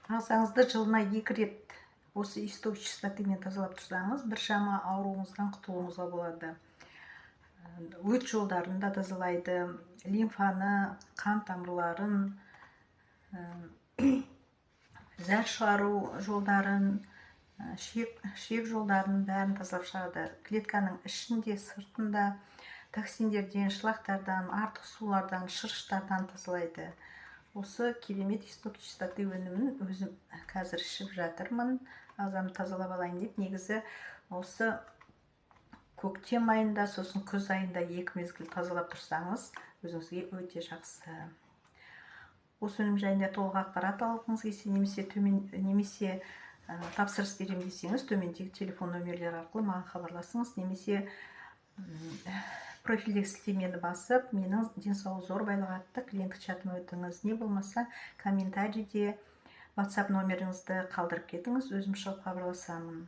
Ағзаңызды жылына 2 рет осы исток кислотамен тазалап тұрсаңыз, біршама ауруыңыздан құтылуыңызға болады. Өт жолдарын да тазалайды, лимфаны, қан тамырларын, зәр шығару жолдарын, шек жолдарын бәрін тазалап шығады. Клетканың ішінде, сыртында токсиндерден, шлактардан, артық сулардан, шырыштардан тазалайды. Осы керемет исток кислоты өнімін өзім қазір ішіп жатырмын. Ағзамды тазалап алайын деп, негізі осы көктем айында, сосын күз айында 2 мезгіл тазалап тұрсаңыз, өзіңізге өте жақсы. Осы өнім жайында толық ақпарат алғыңыз келсе, немесе тапсырыс берем десеңіз, төмендегі телефон нөмірлері арқылы маған хабарласыңыз, немесе профильдегі сілтемені басып, менің денсаулық зор байлық атты клиенттік чатыма өтіңіз. Не болмаса, комментарийде WhatsApp номеріңізді қалдырып кетіңіз, өзім шығып хабарласамын.